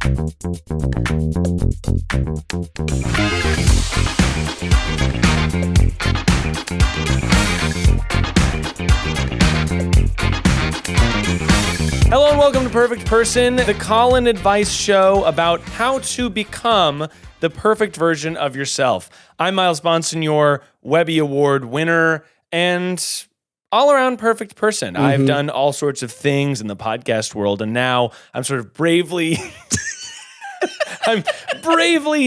Hello and welcome to Perfect Person, the call-in advice show about how to become the perfect version of yourself. I'm Miles Bonsignore, Webby-Award winner, and all-around perfect person. I've done all sorts of things in the podcast world, and now I'm sort of bravely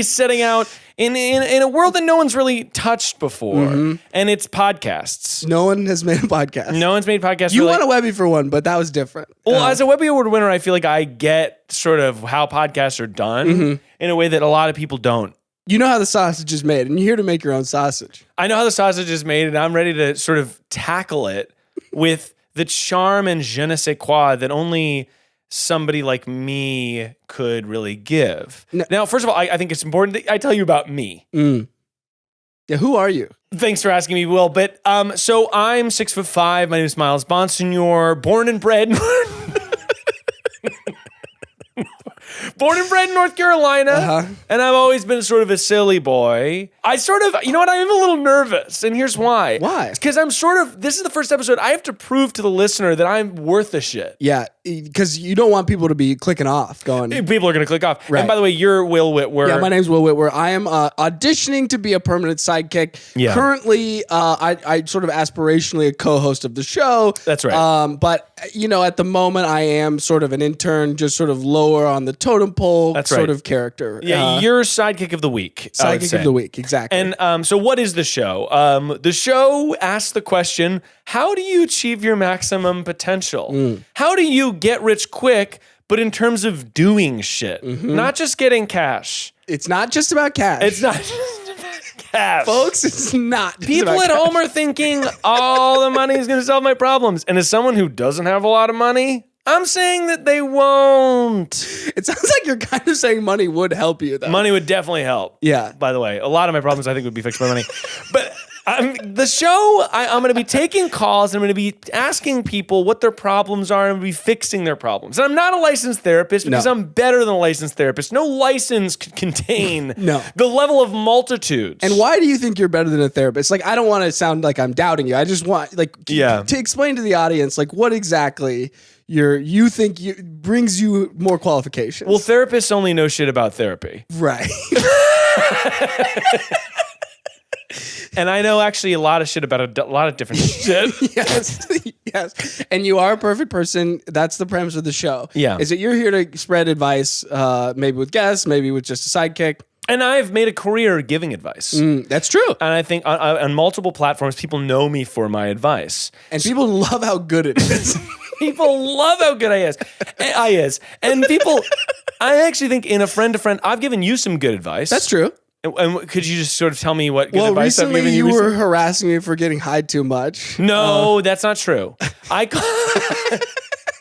setting out in a world that no one's really touched before, and it's podcasts. No one has made a podcast. No one's made podcasts. You really. won a Webby for one, but that was different. Well, as a Webby Award winner, I feel like I get sort of how podcasts are done in a way that a lot of people don't. You know how the sausage is made, and you're here to make your own sausage. I know how the sausage is made, and I'm ready to sort of tackle it with the charm and je ne sais quoi that only somebody like me could really give. Now, first of all, I think it's important that I tell you about me. Yeah, who are you? Thanks for asking me, Will. But so I'm 6'5". My name is Miles Bonsignore, born and bred. Born and bred in North Carolina, and I've always been sort of a silly boy. I sort of, you know what, I'm a little nervous, and here's why. Why? Because I'm sort of, this is the first episode, I have to prove to the listener that I'm worth a shit. Yeah, because you don't want people to be clicking off, going... People are going to click off. Right. And by the way, you're Will Witwer. Yeah, my name's Will Witwer. I am auditioning to be a permanent sidekick. Yeah. Currently, I sort of aspirationally a co-host of the show. That's right. But, you know, at the moment, I am sort of an intern, just sort of lower on the totem pole sort of character. Yeah, you're sidekick of the week. Sidekick of the week, exactly. And so what is the show? The show asks the question, how do you achieve your maximum potential? How do you get rich quick, but in terms of doing shit, not just getting cash? It's not just about cash. It's not just about cash. Folks, it's not just People about at cash. home are thinking, all the money is going to solve my problems. And as someone who doesn't have a lot of money, I'm saying that they won't. It sounds like you're kind of saying money would help you, though. Money would definitely help. Yeah. By the way, a lot of my problems I think would be fixed by money. But the show, I'm going to be taking calls, and I'm going to be asking people what their problems are, and I'm going to be fixing their problems. And I'm not a licensed therapist because I'm better than a licensed therapist. No license could contain the level of multitudes. And why do you think you're better than a therapist? Like, I don't want to sound like I'm doubting you. I just want, like, to explain to the audience, like, what exactly you think brings you more qualifications. Well, therapists only know shit about therapy. Right. And I know actually a lot of shit about a lot of different shit. Yes. And you are a perfect person. That's the premise of the show. Yeah. Is that you're here to spread advice, maybe with guests, maybe with just a sidekick. And I've made a career giving advice. That's true. And I think on multiple platforms, people know me for my advice. And people love how good it is. People love how good I is. And people, I actually think in a friend-to-friend, I've given you some good advice. That's true. And could you just sort of tell me what good advice I've given you? Recently you were harassing me for getting high too much. No, that's not true.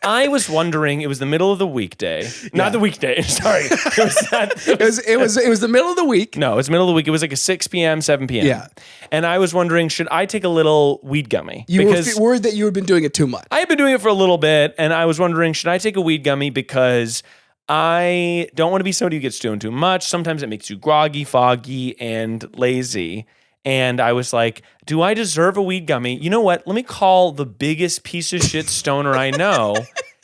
I was wondering, it was the middle of the weekday. Not the weekday, sorry. It was the middle of the week. No, it was the middle of the week. It was like a 6 p.m., 7 p.m. Yeah. And I was wondering, should I take a little weed gummy? You were worried that you had been doing it too much. I had been doing it for a little bit, and I was wondering, should I take a weed gummy because I don't want to be somebody who gets stoned too much. Sometimes it makes you groggy, foggy, and lazy. And I was like, do I deserve a weed gummy? You know what? Let me call the biggest piece of shit stoner I know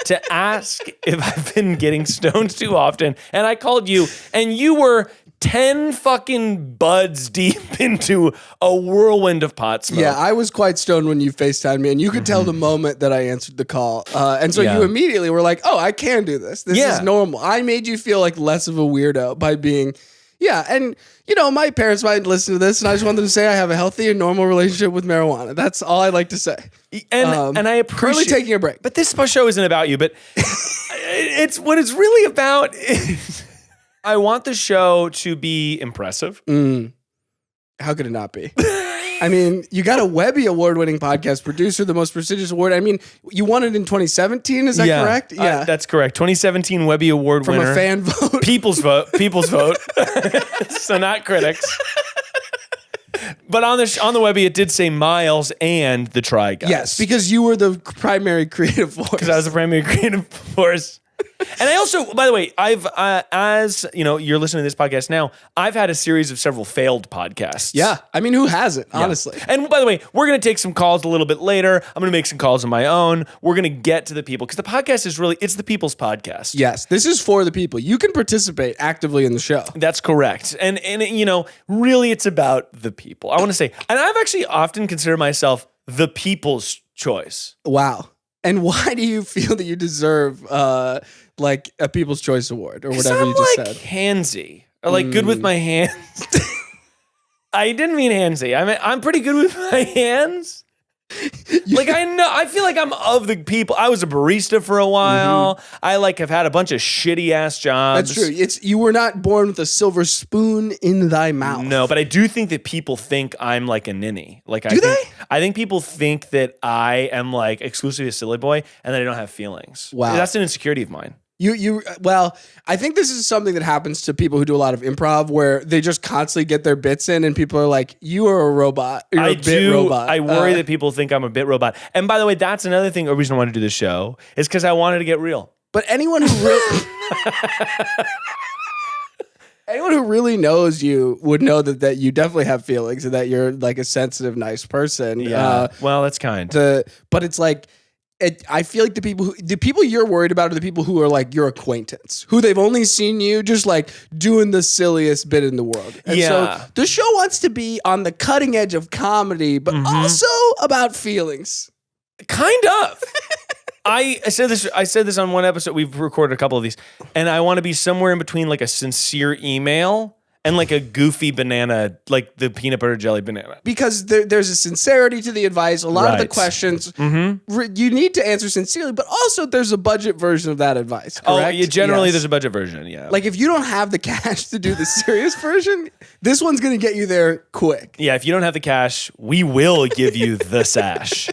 to ask if I've been getting stoned too often. And I called you, and you were 10 fucking buds deep into a whirlwind of pot smoke. Yeah, I was quite stoned when you FaceTimed me, and you could tell the moment that I answered the call. And so you immediately were like, oh, I can do this. This is normal. I made you feel like less of a weirdo by being... Yeah, and, you know, my parents might listen to this, and I just wanted to say I have a healthy and normal relationship with marijuana. That's all I'd like to say. And I appreciate... Currently taking a break. But this show isn't about you, but it's what it's really about is... I want the show to be impressive. How could it not be? I mean, you got a Webby-Award-Winning Podcast Producer, the most prestigious award. I mean, you won it in 2017, is that correct? Yeah, that's correct. 2017 Webby Award winner. From a fan vote. People's vote. People's vote. So not critics. But on the Webby, it did say Miles and the Try Guys. Yes, because you were the primary creative force. Because I was the primary creative force. And I also, by the way, I've, as you know, you're listening to this podcast now, I've had a series of several failed podcasts. Yeah. I mean, who hasn't, honestly? And by the way, we're going to take some calls a little bit later. I'm going to make some calls on my own. We're going to get to the people because the podcast is really, it's the people's podcast. Yes. This is for the people. You can participate actively in the show. That's correct. And you know, really it's about the people. I want to say, and I've actually often considered myself the people's choice. Wow. And why do you feel that you deserve like a People's Choice Award or whatever you just said? Handsy or like good with my hands. I didn't mean handsy. I mean I'm pretty good with my hands. Like I feel like I'm of the people. I was a barista for a while. I like have had a bunch of shitty ass jobs. That's true. You were not born with a silver spoon in thy mouth. No, but I do think that people think I'm like a ninny. Like I think people think that I am like exclusively a silly boy and that I don't have feelings. Wow. That's an insecurity of mine. Well, I think this is something that happens to people who do a lot of improv where they just constantly get their bits in and people are like, you are a robot. You're a bit robot. I worry that people think I'm a bit robot. And by the way, that's another thing, a reason I wanted to do this show is because I wanted to get real. But anyone who really knows you would know that you definitely have feelings and that you're like a sensitive, nice person. Yeah. Well, that's kind. But it's like, I feel like the people you're worried about are the people who are like your acquaintance, who they've only seen you just like doing the silliest bit in the world. And so the show wants to be on the cutting edge of comedy, but also about feelings. Kind of. I said this on one episode. We've recorded a couple of these, and I want to be somewhere in between like a sincere email and like a goofy banana, like the peanut butter jelly banana. Because there's a sincerity to the advice. A lot of the questions you need to answer sincerely, but also there's a budget version of that advice, correct? Oh, yeah, generally there's a budget version, yeah. Like if you don't have the cash to do the serious version, this one's going to get you there quick. Yeah, if you don't have the cash, we will give you the sash.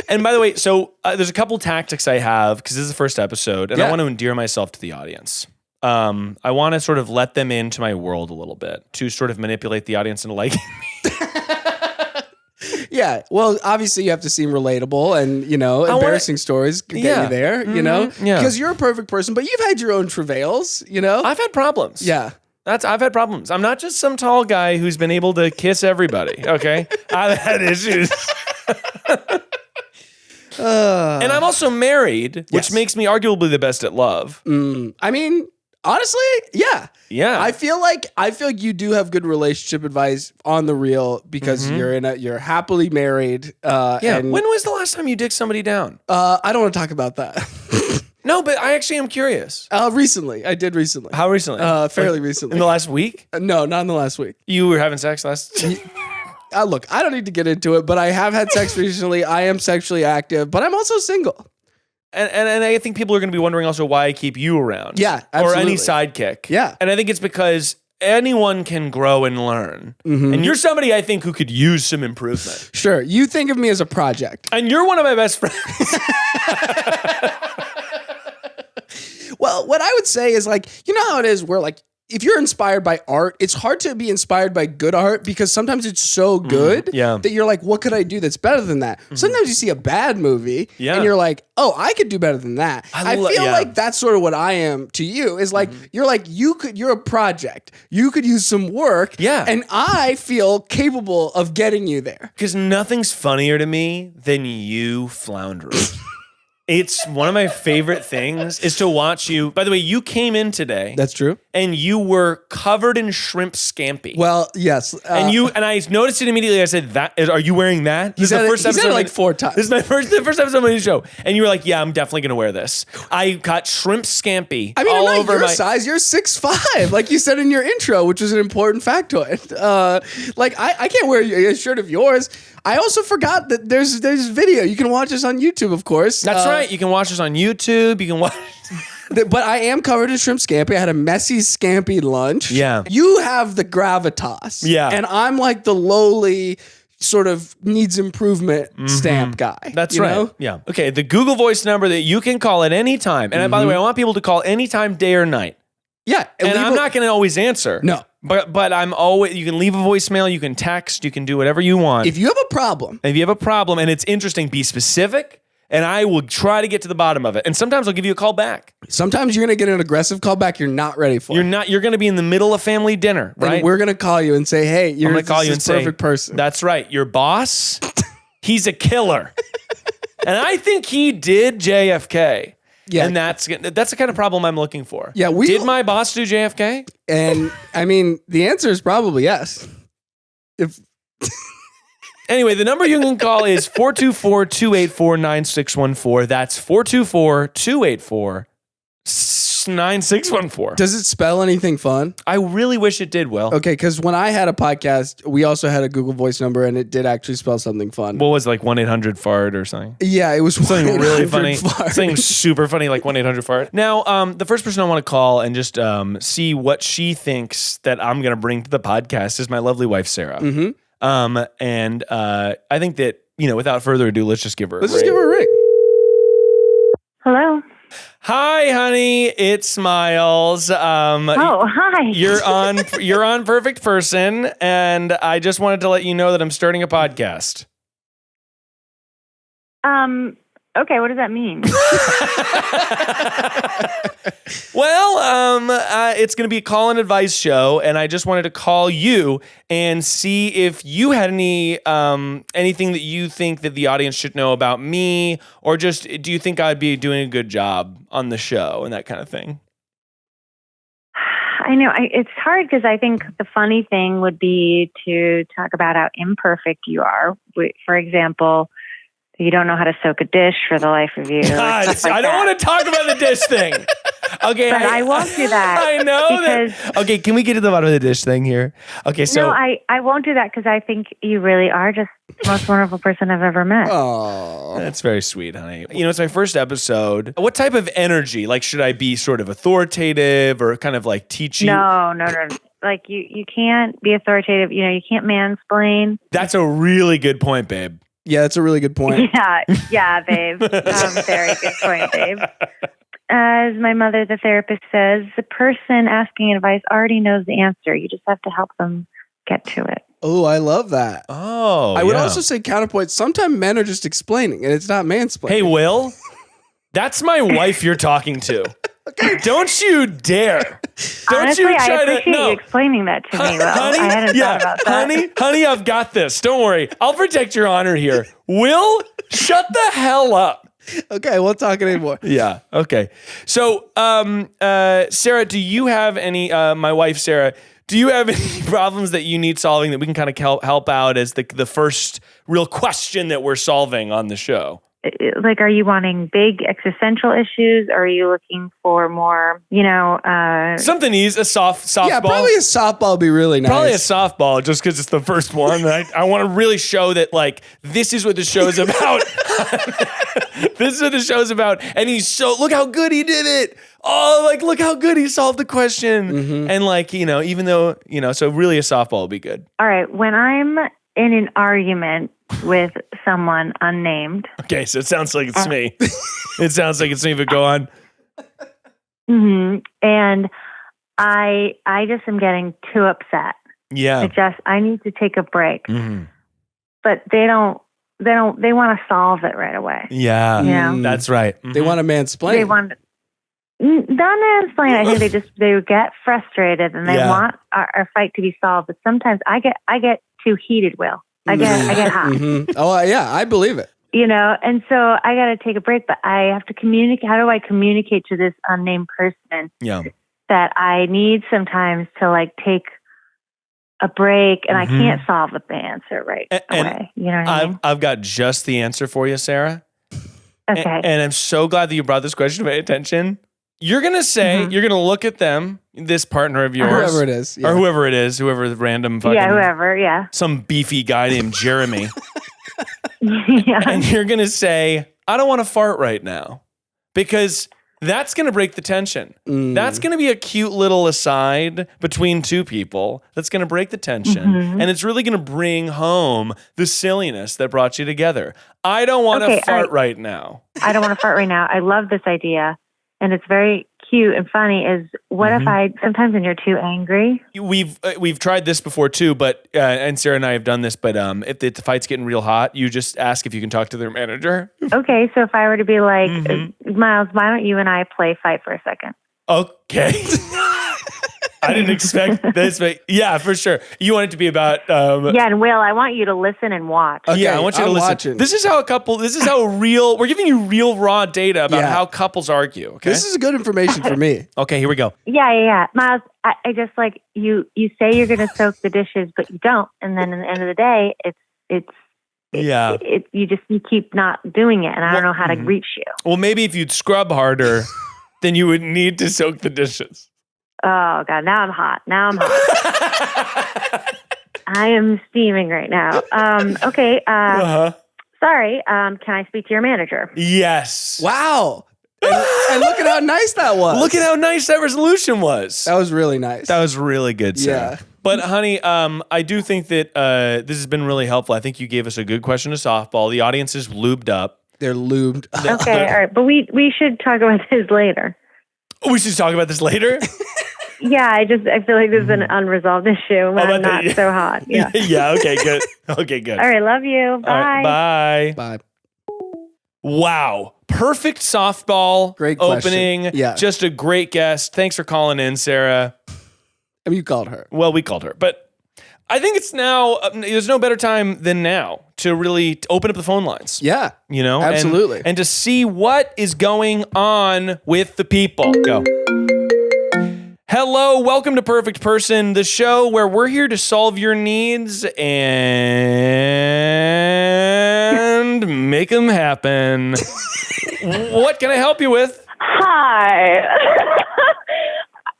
And by the way, so there's a couple tactics I have because this is the first episode, and I want to endear myself to the audience. I want to sort of let them into my world a little bit to sort of manipulate the audience into liking me. Yeah. Well, obviously you have to seem relatable and, you know, embarrassing stories get you there, you know, because you're a perfect person, but you've had your own travails, you know. I've had problems. Yeah. I've had problems. I'm not just some tall guy who's been able to kiss everybody. Okay. I've had issues. And I'm also married, which makes me arguably the best at love. I mean, honestly, yeah. Yeah. I feel like you do have good relationship advice on the real because you're happily married. And when was the last time you dicked somebody down? I don't want to talk about that. No, but I actually am curious. Recently. I did recently. How recently? Fairly recently. In the last week? No, not in the last week. You were having sex last Look, I don't need to get into it, but I have had sex recently. I am sexually active, but I'm also single. And I think people are going to be wondering also why I keep you around. Yeah, absolutely. Or any sidekick. Yeah. And I think it's because anyone can grow and learn. And you're somebody I think who could use some improvement. Sure. You think of me as a project. And you're one of my best friends. Well, what I would say is like, you know how it is where like, if you're inspired by art, it's hard to be inspired by good art because sometimes it's so good that you're like, what could I do that's better than that? Sometimes you see a bad movie and you're like, oh, I could do better than that. I feel like that's sort of what I am to you is like, you're a project. You could use some work. Yeah. And I feel capable of getting you there. Because nothing's funnier to me than you floundering. It's one of my favorite things is to watch you. By the way, you came in today. That's true. And you were covered in shrimp scampi. Well, yes. And I noticed it immediately. I said, "Are you wearing that?" This is the first episode. Like 4 times. This is the first episode of my new show. And you were like, "Yeah, I'm definitely going to wear this." I got shrimp scampi. I mean, all I'm not over your size. You're 6'5", like you said in your intro, which was an important factoid. Like I can't wear a shirt of yours. I also forgot that there's video. You can watch us on YouTube, of course. That's right. You can watch us on YouTube. You can watch. But I am covered in shrimp scampi. I had a messy scampi lunch. Yeah. You have the gravitas. Yeah. And I'm like the lowly sort of needs improvement stamp guy. That's right. Know? Yeah. Okay. The Google Voice number that you can call at any time. And by the way, I want people to call anytime, day or night. Yeah. And I'm not going to always answer. No. But I'm always, you can leave a voicemail, you can text, you can do whatever you want. If you have a problem and it's interesting, be specific and I will try to get to the bottom of it. And sometimes I'll give you a call back. Sometimes you're going to get an aggressive call back you're not ready for. You're going to be in the middle of family dinner, right? And we're going to call you and say, hey, you're this perfect person. That's right. Your boss, he's a killer. And I think he did JFK. Yeah. And that's the kind of problem I'm looking for. Yeah, did my boss do JFK? And I mean, the answer is probably yes. Anyway, the number you can call is 424-284-9614. That's 424-284-9614. Does it spell anything fun? I really wish it did, Will. Okay, because when I had a podcast, we also had a Google Voice number, and it did actually spell something fun. What was it, like 1-800-FART or something? Yeah, it was something really funny. Something super funny, like 1-800-FART. Now, the first person I want to call and just see what she thinks that I'm going to bring to the podcast is my lovely wife, Sarah. Mm-hmm. And I think that, without further ado, let's just give her a ring. Let's just give her a ring. Hello. Hi, honey. It's Miles. Hi. You're on Perfect Person, and I just wanted to let you know that I'm starting a podcast. Okay, what does that mean? Well, it's going to be a call and advice show, and I just wanted to call you and see if you had anything that you think that the audience should know about me, or just do you think I'd be doing a good job on the show and that kind of thing? I know it's hard because I think the funny thing would be to talk about how imperfect you are. For example, you don't know how to soak a dish for the life of you. God, I don't want to talk about the dish thing. Okay, but I won't do that. I know that. Okay, can we get to the bottom of the dish thing here? Okay, so no, I won't do that because I think you really are just the most wonderful person I've ever met. Oh, that's very sweet, honey. It's my first episode. What type of energy? Like, should I be sort of authoritative or kind of like teaching? No. Like you can't be authoritative. You can't mansplain. That's a really good point, babe. Yeah, that's a really good point. Yeah, babe. Very good point, babe. As my mother, the therapist, says, the person asking advice already knows the answer. You just have to help them get to it. Oh, I love that. Oh, I would also say counterpoint. Sometimes men are just explaining, and it's not mansplaining. Hey, Will, that's my wife you're talking to. Okay. Don't you dare. Honestly, I appreciate you explaining that to me, Will. Honey, I hadn't thought about that. Honey, I've got this. Don't worry. I'll protect your honor here. Will, shut the hell up. Okay, we'll talk anymore. Yeah, okay. So, Sarah, do you have any, my wife, Sarah, do you have any problems that you need solving that we can kind of help out as the first real question that we're solving on the show? Like, are you wanting big existential issues, or are you looking for more, something easy, a softball? Yeah, probably a softball would be really nice. Probably a softball, just because it's the first one. I want to really show that, like, this is what the show's about. This is what the show's about. And look how good he did it. Oh, like, look how good he solved the question. Mm-hmm. And, like, even though, so really a softball would be good. All right. When I'm in an argument with someone unnamed. Okay, so it sounds like it's me. It sounds like it's me, but go on. Mm-hmm. And I just am getting too upset. Yeah. I need to take a break. Mm-hmm. But they want to solve it right away. Yeah. That's right. Mm-hmm. They want to mansplain. They want not mansplain. I think they get frustrated and they want our fight to be solved. But sometimes I get too heated, Will. I get hot. Mm-hmm. Oh, yeah, I believe it. And so I got to take a break, but I have to communicate. How do I communicate to this unnamed person that I need sometimes to, like, take a break and I can't solve the answer right away? You know what I mean? I've got just the answer for you, Sarah. Okay. And I'm so glad that you brought this question to my attention. You're going to say, you're going to look at them, this partner of yours. Whoever it is. Yeah. Or whoever it is, whoever the random fucking... Yeah, whoever, some beefy guy named Jeremy. Yeah. And you're going to say, I don't want to fart right now. Because that's going to break the tension. That's going to be a cute little aside between two people that's going to break the tension. Mm-hmm. And it's really going to bring home the silliness that brought you together. I don't want to fart right now. I don't want to fart right now. I love this idea. And it's very cute and funny is what if sometimes when you're too angry? We've tried this before too, but and Sarah and I have done this, but if the fight's getting real hot, you just ask if you can talk to their manager. Okay, so if I were to be like, Miles, why don't you and I play fight for a second? Okay. I didn't expect this, but yeah, for sure. You want it to be about... yeah, and Will, I want you to listen and watch. Okay, yeah, I want you to listen. Watching. This is how we're giving you real raw data about how couples argue, okay? This is good information for me. Okay, here we go. Yeah. Miles, I just like, you say you're going to soak the dishes, but you don't. And then at the end of the day, you keep not doing it, and I don't know how to reach you. Well, maybe if you'd scrub harder, then you would need to soak the dishes. Oh, God, now I'm hot. I am steaming right now. Okay. Sorry. Can I speak to your manager? Yes. Wow. And look at how nice that was. Look at how nice that resolution was. That was really nice. That was really good, Sarah. Yeah. But, honey, I do think that this has been really helpful. I think you gave us a good question to softball. The audience is lubed up. They're lubed. Okay, all right. But we should talk about this later. We should talk about this later? Yeah, I feel like there's an unresolved issue when I'm not so hot. Yeah. Yeah, okay, good. Okay, good. All right, love you. Bye. Right, bye. Wow. Perfect softball great opening. Question. Yeah. Just a great guest. Thanks for calling in, Sarah. I mean, you called her. Well, we called her. But I think it's now, there's no better time than now to really open up the phone lines. Yeah. You know? Absolutely. And to see what is going on with the people. Go. Hello, welcome to Perfect Person, the show where we're here to solve your needs and make them happen. What can I help you with? Hi.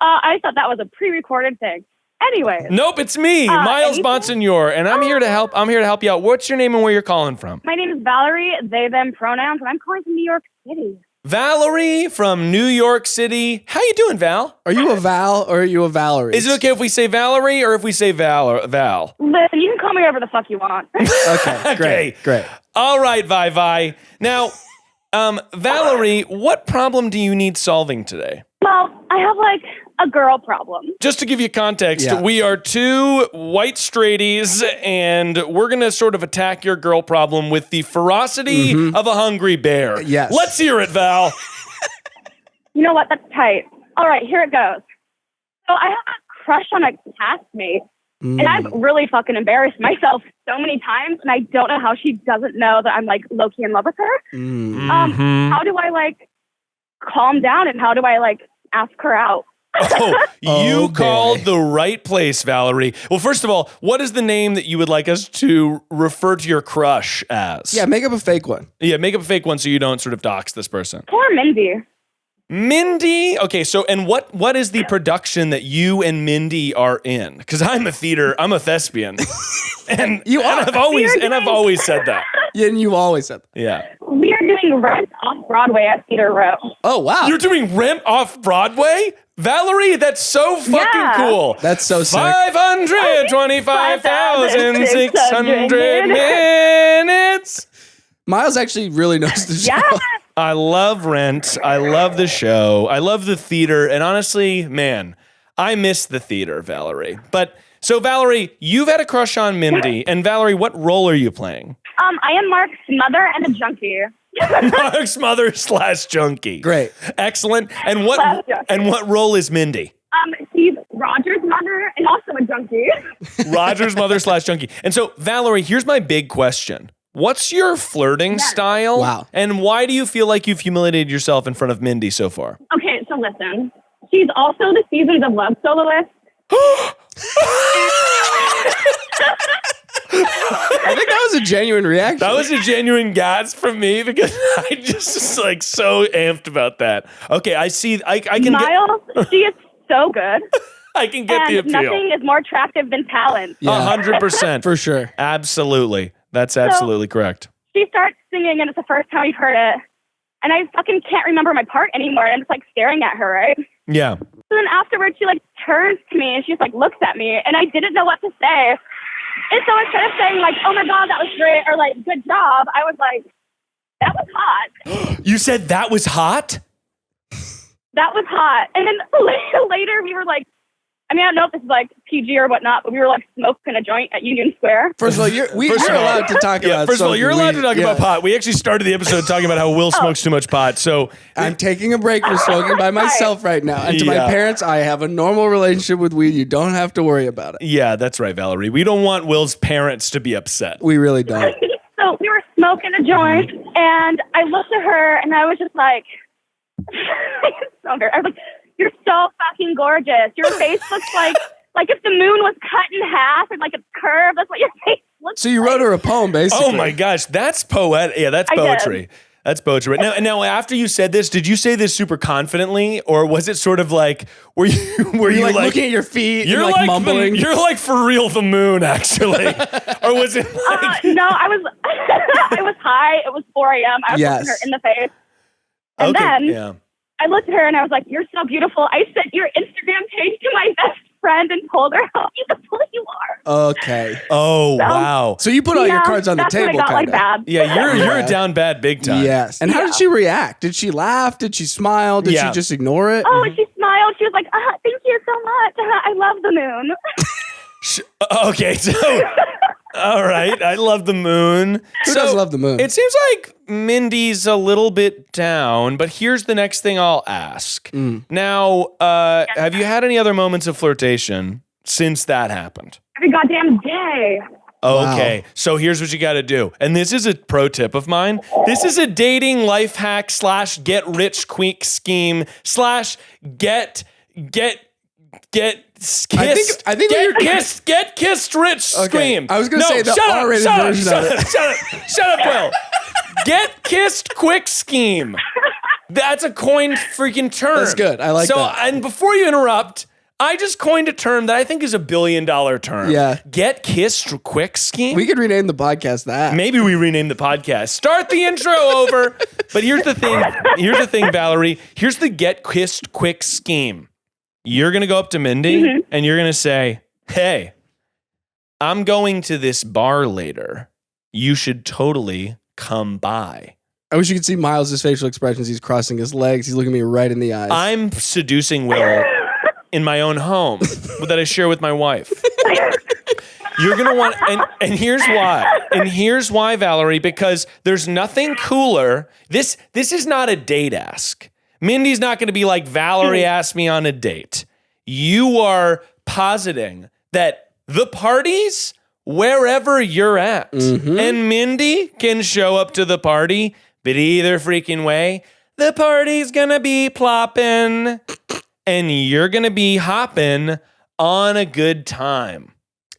I thought that was a pre-recorded thing. Anyways. Nope, it's me, Miles Bonsignore, and I'm here to help. I'm here to help you out. What's your name and where you're calling from? My name is Valerie, they, them pronouns, and I'm calling from New York City. Valerie from New York City. How you doing, Val? Are you a Val or are you a Valerie? Is it okay if we say Valerie or if we say Val? Listen, you can call me whatever the fuck you want. Okay, great. All right, Vi. Now, Valerie, what problem do you need solving today? Well, I have a girl problem. Just to give you context, we are two white straighties, and we're going to sort of attack your girl problem with the ferocity of a hungry bear. Yes. Let's hear it, Val. You know what? That's tight. All right, here it goes. So I have a crush on a castmate, and I've really fucking embarrassed myself so many times, and I don't know how she doesn't know that I'm low-key in love with her. How do I calm down, and how do I ask her out? You called the right place, Valerie. Well, first of all, what is the name that you would like us to refer to your crush as? Yeah, make up a fake one. Yeah, make up a fake one so you don't sort of dox this person. Poor Mindy. Mindy? Okay, so and what is the production that you and Mindy are in? Because I'm a thespian. and I've always said that. Yeah, and you've always said that. Yeah. We are doing Rent off-Broadway at Cedar Row. Oh, wow. You're doing Rent off-Broadway? Valerie, that's so fucking cool. That's so sick. 525,600 minutes. Miles actually really knows the show. Yeah. I love Rent. I love the show. I love the theater. And honestly, man, I miss the theater, Valerie. But so, Valerie, you've had a crush on Mindy. And Valerie, what role are you playing? I am Mark's mother and a junkie. Mark's mother / junkie. Great. Excellent. And what role is Mindy? She's Roger's mother and also a junkie. Roger's mother / junkie. And so, Valerie, here's my big question. What's your flirting style? Wow. And why do you feel like you've humiliated yourself in front of Mindy so far? Okay, so listen. She's also the Seasons of Love soloist. I think that was a genuine reaction. That was a genuine gasp from me because I just was so amped about that. Okay, I see. I can Miles, she is so good. I can get the appeal. Nothing is more attractive than talent. 100%. For sure. Absolutely. That's absolutely correct. She starts singing and it's the first time we've heard it. And I fucking can't remember my part anymore. I'm just staring at her, right? Yeah. So then afterwards, she turns to me and she just looks at me, and I didn't know what to say. And so instead of saying oh my God, that was great, or good job, I was that was hot. You said that was hot? that was hot. And then later we were like, I mean, I don't know if this is like PG or whatnot, but we were like smoking a joint at Union Square. First of all, you're allowed to talk about. First of all, you're allowed to talk about pot. We actually started the episode talking about how Will smokes too much pot. So I'm taking a break from smoking by myself right now. And to my parents, I have a normal relationship with weed. You don't have to worry about it. Yeah, that's right, Valerie. We don't want Will's parents to be upset. We really don't. So we were smoking a joint, and I looked at her, and I was just like, I was like, you're so fucking gorgeous. Your face looks like if the moon was cut in half and like it's curved. That's what your face looks like. So you wrote her a poem, basically. Oh my gosh, that's poetic. Yeah, that's poetry. That's poetry. Now, after you said this, did you say this super confidently, or was it sort of like were you like looking at your feet? You're and like mumbling. You're like for real the moon, actually, or was it? Like, no, I was. It was high. It was 4 a.m. I was looking her in the face, and then I looked at her and I was like, "You're so beautiful." I sent your Instagram page to my best friend and told her how beautiful you are. Okay. Oh, wow. So you put all your cards on the table, kind of. Yeah, you're a down bad big time. Yes. And how did she react? Did she laugh? Did she smile? Did she just ignore it? Oh, she smiled. She was like, "Thank you so much. I love the moon." Okay, so all right, I love the moon. Who does love the moon? It seems like Mindy's a little bit down, but here's the next thing I'll ask. Now, have you had any other moments of flirtation since that happened? Every goddamn day. Okay, so here's what you got to do. And this is a pro tip of mine. This is a dating life hack / get rich quick scheme / get kissed. I think get kissed rich scream. I was going to say the R-rated version of it. Shut up, Will. Get kissed quick scheme. That's a coined freaking term. That's good. I like that. So, and before you interrupt, I just coined a term that I think is $1 billion term. Yeah. Get kissed quick scheme. We could rename the podcast that. Maybe we rename the podcast. Start the intro over. But here's the thing, Valerie. Here's the get kissed quick scheme. You're going to go up to Mindy and you're going to say, "Hey, I'm going to this bar later. You should totally come by." I wish you could see Miles' facial expressions. He's crossing his legs. He's looking me right in the eyes. I'm seducing Will in my own home that I share with my wife. You're going to want, and here's why. And here's why, Valerie, because there's nothing cooler. This is not a date ask. Mindy's not going to be like, "Valerie asked me on a date." You are positing that the parties, wherever you're at, and Mindy can show up to the party, but either freaking way, the party's going to be plopping, and you're going to be hopping on a good time.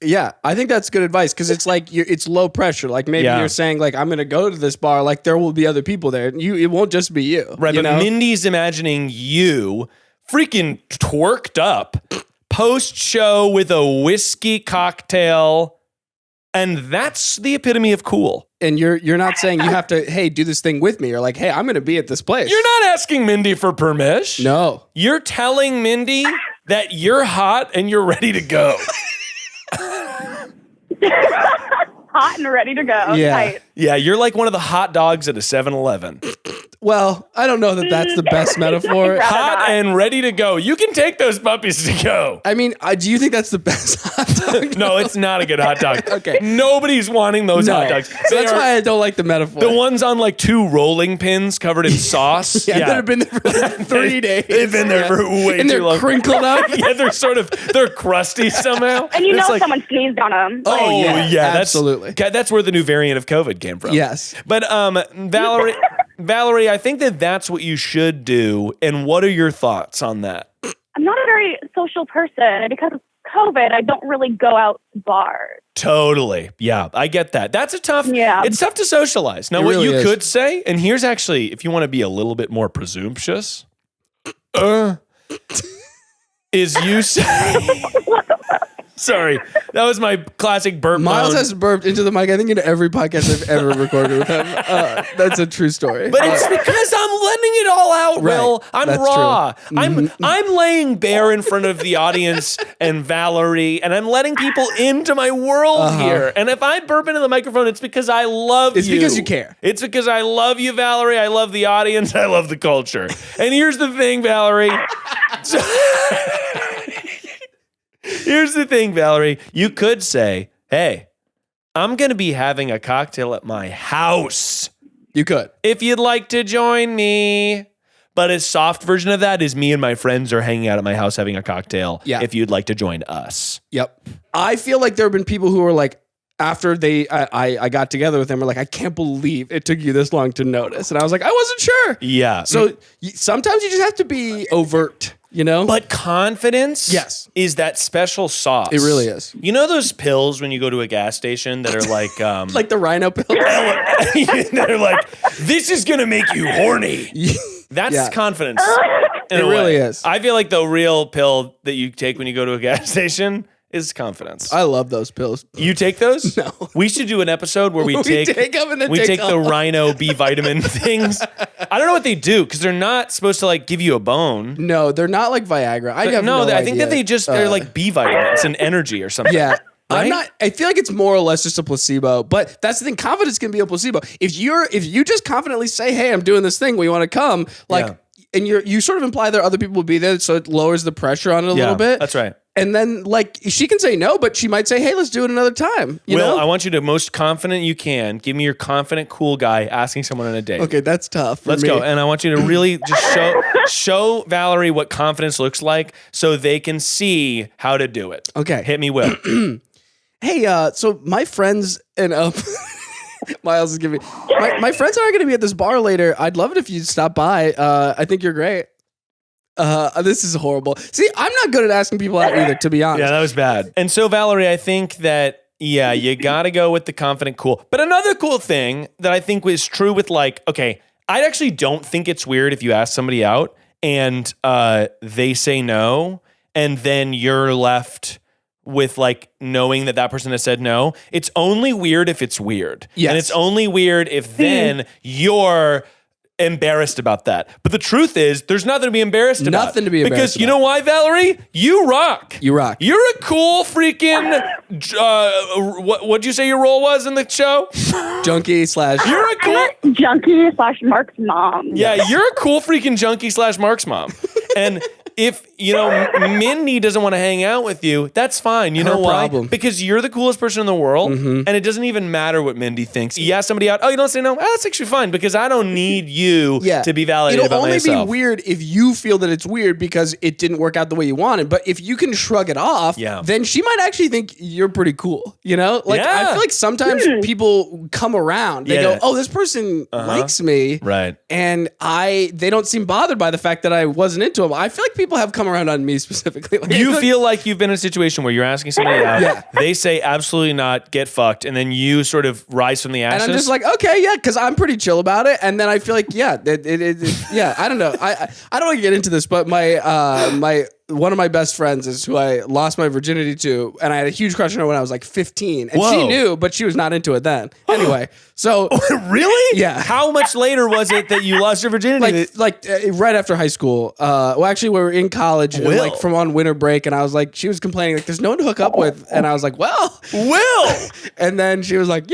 Yeah, I think that's good advice because it's like it's low pressure. Like maybe you're saying like, "I'm going to go to this bar." Like there will be other people there. It won't just be you. Right, but Mindy's imagining you freaking twerked up post-show with a whiskey cocktail, and that's the epitome of cool. And you're not saying you have to, "Hey, do this thing with me," or like, "Hey, I'm going to be at this place." You're not asking Mindy for permission. No. You're telling Mindy that you're hot and you're ready to go. Hot and ready to go. Yeah. Tight. Yeah, you're like one of the hot dogs at a 7-Eleven. Well, I don't know that that's the best metaphor. Hot and ready to go. You can take those puppies to go. I mean, do you think that's the best hot dog? No, it's not a good hot dog. Okay. Nobody's wanting those hot dogs. So that's why I don't like the metaphor. The ones on like 2 rolling pins covered in sauce. that have been there for like 3 days. They've been there for way and too long. And they're crinkled up. Yeah, they're crusty somehow. And someone sneezed on them. Oh, yeah, absolutely. That's where the new variant of COVID came from. Yes. But Valerie, I think that's what you should do. And what are your thoughts on that? I'm not a very social person. And because of COVID, I don't really go out to bars. Totally. Yeah, I get that. It's tough to socialize. Now, what you could say, and here's actually, if you want to be a little bit more presumptuous, is you say... Sorry. That was my classic burp Miles moan. has burped into the mic, I think, in every podcast I've ever recorded with him. That's a true story. But it's because I'm letting it all out, Right. Will. I'm That's raw. true. I'm laying bare in front of the audience and Valerie, and I'm letting people into my world here. And if I burp into the microphone, it's because I love It's you. because you care. It's because I love you, Valerie. I love the audience. I love the culture. And here's the thing, Valerie. Here's the thing, Valerie. You could say, hey, I'm going to be having a cocktail at my house. You could. If you'd like to join me. But a soft version of that is me and my friends are hanging out at my house having a cocktail. Yeah. If you'd like to join us. Yep. I feel like there have been people who are like, after I got together with them, are like, I can't believe it took you this long to notice. And I was like, I wasn't sure. Yeah. So sometimes you just have to be overt, you know? But confidence Yes. is that special sauce. It really is. You know those pills when you go to a gas station that are like... Like the rhino pill. they're like, this is going to make you horny. That's Yeah. confidence. It really is. I feel like the real pill that you take when you go to a gas station is confidence. I love those pills. You take those? No. We should do an episode where we take them and then we take the off. rhino B vitamin things. I don't know what they do because they're not supposed to like give you a bone. No, they're not like Viagra. I have no I think idea. that they just they're like B vitamins and energy or something. Yeah. Right? I feel like it's more or less just a placebo, but that's the thing. Confidence can be a placebo. If you just confidently say, hey, I'm doing this thing, we want to come, like, Yeah. and you sort of imply that other people will be there, so it lowers the pressure on it a little bit. That's right. And then, like, she can say no, but she might say, hey, let's do it another time. You Will, know? I want you to most confident you can. Give me your confident, cool guy asking someone on a date. Okay, that's tough. For Let's me. go. And I want you to really just show Valerie what confidence looks like so they can see how to do it. Okay. Hit me, Will. Hey, so my friends and Miles is giving my friends are going to be at this bar later. I'd love it if you stop by. I think you're great. This is horrible. See, I'm not good at asking people out either, to be honest. Yeah, that was bad. And so, Valerie, I think that, yeah, you got to go with the confident cool. But another cool thing that I think was true with like, okay, I actually don't think it's weird if you ask somebody out and they say no, and then you're left with like knowing that person has said no. It's only weird if it's weird. Yes. And it's only weird if then you're embarrassed about that. But the truth is, there's nothing to be embarrassed about. Nothing to be embarrassed Because you know why, Valerie? You rock. You rock. You're a cool freaking, what'd you say your role was in the show? Junkie / You're a cool, junkie / Mark's mom. yeah, you're a cool freaking junkie / Mark's mom. And if, you know, Mindy doesn't want to hang out with you, that's fine. You know why? problem. Because you're the coolest person in the world, and it doesn't even matter what Mindy thinks. You ask somebody out, oh, you don't say no? That's actually fine, because I don't need you to be validated It'll about only myself. be weird if you feel that it's weird because it didn't work out the way you wanted. But if you can shrug it off, then she might actually think you're pretty cool. You know? Like, I feel like sometimes people come around. They go, oh, this person likes me. Right. And they don't seem bothered by the fact that I wasn't into them. I feel like people have come around on me specifically. Like, You feel like you've been in a situation where you're asking somebody out, they say absolutely not, get fucked, and then you sort of rise from the ashes. and I'm just like, okay, yeah, because I'm pretty chill about it. And then I feel like, yeah, yeah, I don't know. I don't want to get into this, but my one of my best friends is who I lost my virginity to, and I had a huge crush on her when I was like 15, and she knew, but she was not into it then. Anyway, so really, yeah. How much later was it that you lost your virginity? Like right after high school. Well, actually, we were in college, and, like from on winter break, and I was like, she was complaining like, "There's no one to hook up with," and I was like, "Well, and then she was like,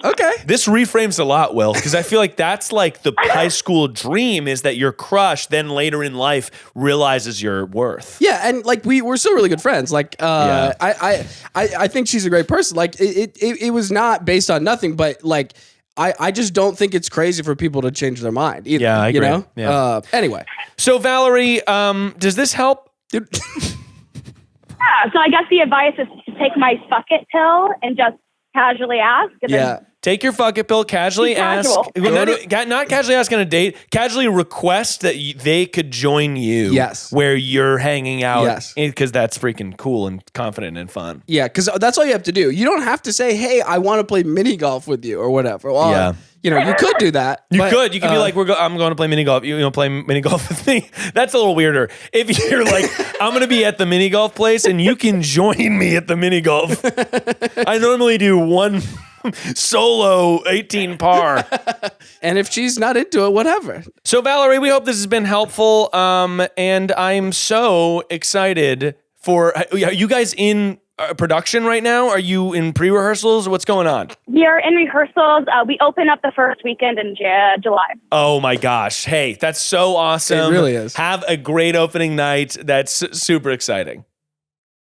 okay. This reframes a lot, Will, because I feel like that's like the high school dream is that your crush then later in life realizes your worth. Yeah, and like we're still really good friends. Like I think she's a great person. Like it was not based on nothing, but like I just don't think it's crazy for people to change their mind either. Yeah, I agree. You know? Yeah. Anyway. So Valerie, does this help? Yeah, so I guess the advice is to take my fuck it pill and just casually ask. And then Take your fuck it pill, casually ask. Not casually ask on a date. Casually request that they could join you. Where you're hanging out. Yes. Because that's freaking cool and confident and fun. Yeah, because that's all you have to do. You don't have to say, "Hey, I want to play mini golf with you" or whatever. Well, you could do that. You could be like, I'm going to play mini golf. You play mini golf with me. That's a little weirder. If you're like, I'm going to be at the mini golf place and you can join me at the mini golf. I normally do one solo 18 par. And if she's not into it, whatever. So Valerie, we hope this has been helpful. And I'm so excited for, are you guys in production right now? Are you in pre-rehearsals? What's going on? We are in rehearsals. We open up the first weekend in July. Oh my gosh. Hey, that's so awesome. It really is. Have a great opening night. That's super exciting.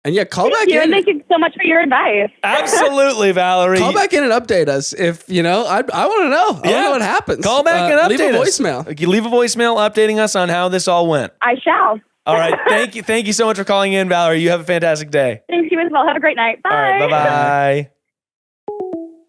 And yeah, call back in. And thank you so much for your advice. Absolutely, Valerie. Call back in and update us if, I want to know. I want to know what happens. Call back and update leave a us. voicemail. You leave a voicemail updating us on how this all went. I shall. All right. Thank you. Thank you so much for calling in, Valerie. You have a fantastic day. Thank you as well. Have a great night. Bye. All right. Bye-bye.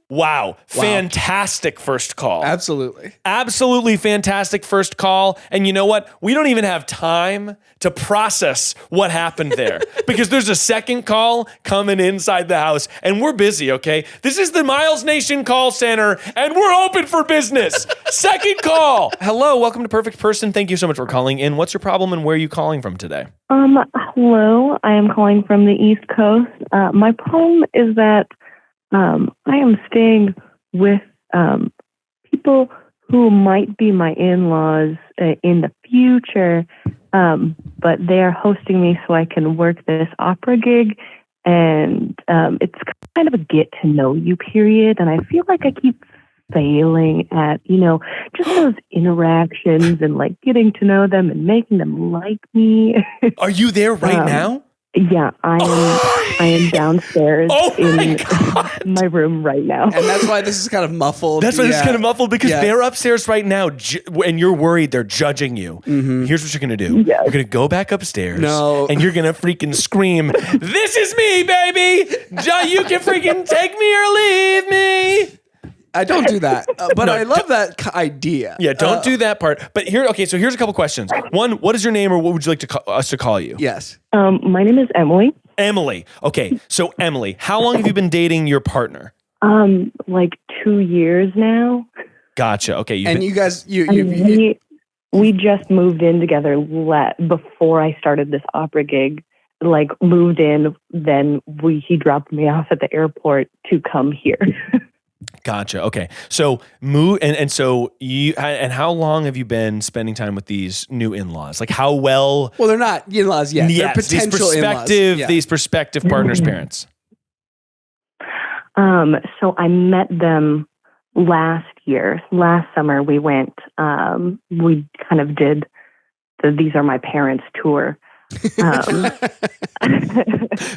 Wow. Fantastic first call. Absolutely fantastic first call. And you know what? We don't even have time to process what happened there because there's a second call coming inside the house and we're busy, okay? This is the Miles Nation call center and we're open for business. Second call. Hello. Welcome to Perfect Person. Thank you so much for calling in. What's your problem and where are you calling from today? Hello. I am calling from the East Coast. My problem is that I am staying with people who might be my in-laws in the future, but they are hosting me so I can work this opera gig, and it's kind of a get-to-know-you period, and I feel like I keep failing at, just those interactions and like getting to know them and making them like me. Are you there right now? Yeah, I am downstairs in my room right now. And that's why this is kind of muffled. That's why this is kind of muffled because they're upstairs right now and you're worried they're judging you. Mm-hmm. Here's what you're going to do. Yes. You're going to go back upstairs and you're going to freaking scream, "This is me, baby! You can freaking take me or leave me!" I don't do that, but I love that idea. Yeah, don't do that part. But so here's a couple questions. One, what is your name or what would you like us to call you? Yes. My name is Emily. Emily. Okay, so Emily, how long have you been dating your partner? Like 2 years now. Gotcha. Okay. You guys, we just moved in together before I started this opera gig. Like moved in, then he dropped me off at the airport to come here. Gotcha. Okay. So so how long have you been spending time with these new in-laws? Like how well? Well, they're not in-laws yet. They're potential in-laws. These prospective partners' parents. So I met them last summer. We went, we kind of did the These Are My Parents tour.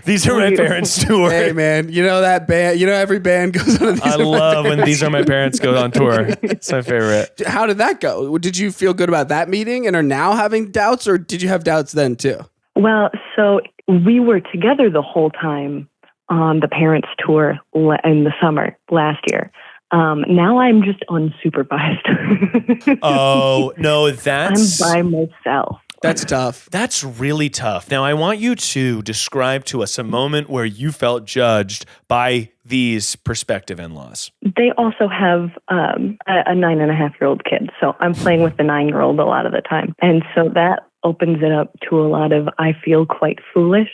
These Are My Parents tour. Hey man, that band, every band goes on. I love when These Are My Parents go on tour. It's my favorite. How did that go? Did you feel good about that meeting and are now having doubts, or did you have doubts then too? Well, so we were together the whole time on the Parents tour in the summer last year. Now I'm just unsupervised. Oh no, I'm by myself. That's tough. That's really tough. Now, I want you to describe to us a moment where you felt judged by these prospective in-laws. They also have a 9.5-year-old kid, so I'm playing with the 9-year-old a lot of the time. And so that opens it up to a lot of, I feel quite foolish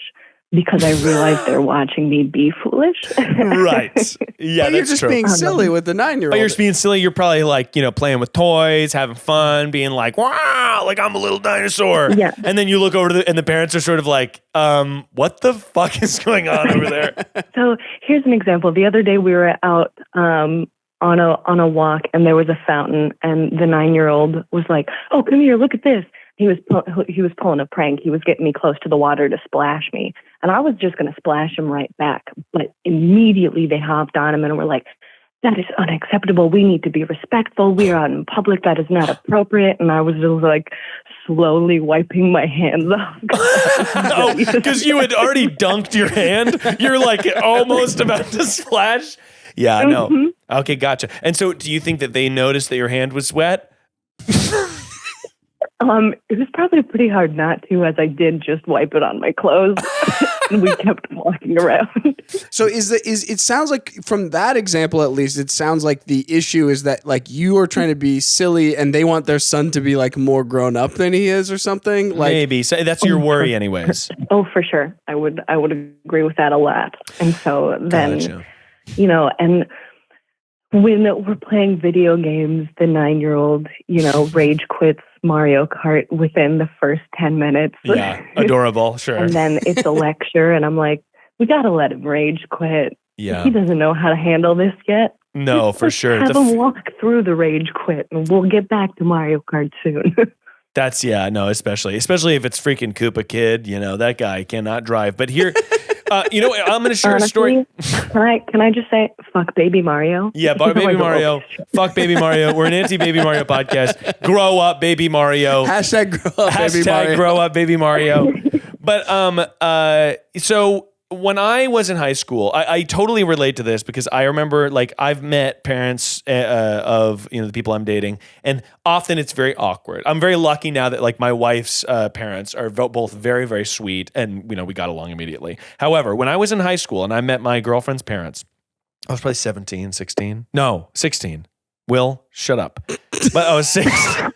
because I realize they're watching me be foolish. Right. Yeah, but you're just being silly with the 9-year-old. But you're just being silly. You're probably like, playing with toys, having fun, being like, wow, like I'm a little dinosaur. Yeah. And then you look over and the parents are sort of like, what the fuck is going on over there? So here's an example. The other day we were out on a walk and there was a fountain and the 9-year-old was like, "Oh, come here, look at this." He was pulling a prank. He was getting me close to the water to splash me. And I was just going to splash him right back. But immediately they hopped on him and were like, "That is unacceptable. We need to be respectful. We are out in public. That is not appropriate." And I was just like slowly wiping my hands off. Oh, because you had already dunked your hand? You're like almost about to splash? Yeah, no. Mm-hmm. Okay, gotcha. And so do you think that they noticed that your hand was wet? It was probably pretty hard not to, as I did just wipe it on my clothes. And we kept walking around. So it sounds like from that example, at least, it sounds like the issue is that like you are trying to be silly and they want their son to be like more grown up than he is or something. Like, maybe. So that's your worry anyways. Oh, for sure. I would agree with that a lot. And so then, and when we're playing video games, the 9-year-old, rage quits Mario Kart within the first 10 minutes. Yeah, adorable, sure. And then it's a lecture, and I'm like, we got to let him rage quit. Yeah. He doesn't know how to handle this yet. No, for sure. Have him walk through the rage quit, and we'll get back to Mario Kart soon. Especially if it's freaking Koopa Kid, that guy cannot drive. But here... I'm going to share a story. Can I just say, fuck Baby Mario? Yeah, Baby Mario. Fuck Baby Mario. We're an anti-Baby Mario podcast. Grow up, Baby Mario. Hashtag grow up, Baby Mario. Hashtag grow up, Baby Mario. But so when I was in high school, I totally relate to this because I remember like I've met parents of the people I'm dating, and often it's very awkward. I'm very lucky now that like my wife's parents are both very, very sweet, and we got along immediately. However, when I was in high school and I met my girlfriend's parents, I was probably 17, 16. No, 16. Will, shut up. But I was 16.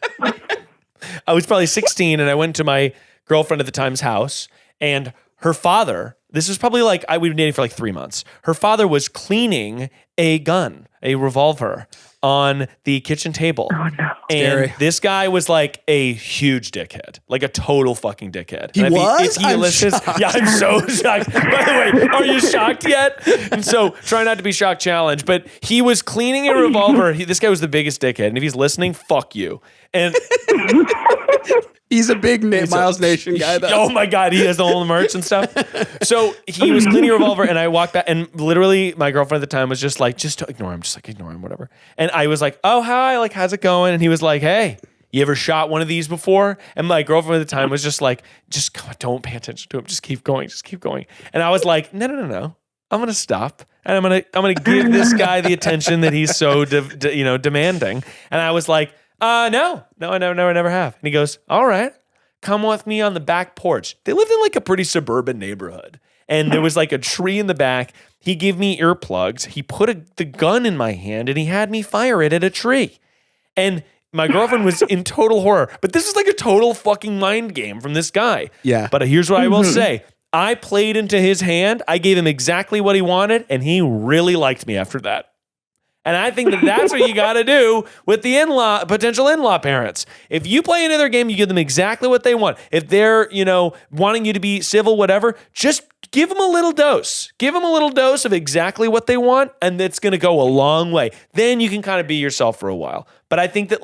I was probably 16, and I went to my girlfriend at the time's house, and her father, this was probably like, we've been dating for like 3 months. Her father was cleaning a gun, a revolver, on the kitchen table. Oh, no. And Scary. this guy was like a huge dickhead, like a total fucking dickhead. He And was? If he I'm listens, shocked. yeah, I'm so shocked. By the way, are you shocked yet? And so try not to be shocked challenge, but he was cleaning a revolver. This guy was the biggest dickhead. And if he's listening, fuck you. And he's a big Miles Nation guy, though. Oh my God, he has all the merch and stuff. So he was cleaning a revolver, and I walked back, and literally my girlfriend at the time was just like, just ignore him, whatever. And I was like, oh, hi, like, how's it going? And he was like, hey, you ever shot one of these before? And my girlfriend at the time was just like, just don't pay attention to him, just keep going. And I was like, no. I'm gonna stop, and I'm gonna give this guy the attention that he's so demanding. And I was like, no, I never have. And he goes, all right, come with me on the back porch. They lived in like a pretty suburban neighborhood, and there was like a tree in the back. He gave me earplugs. He put the gun in my hand, and he had me fire it at a tree. And my girlfriend was in total horror. But this is like a total fucking mind game from this guy. Yeah. But here's what I will say. I played into his hand. I gave him exactly what he wanted, and he really liked me after that. And I think that's what you got to do with the potential in-law parents. If you play into their game, you give them exactly what they want. If they're, wanting you to be civil, whatever, just give them a little dose. Give them a little dose of exactly what they want, and it's going to go a long way. Then you can kind of be yourself for a while. But I think that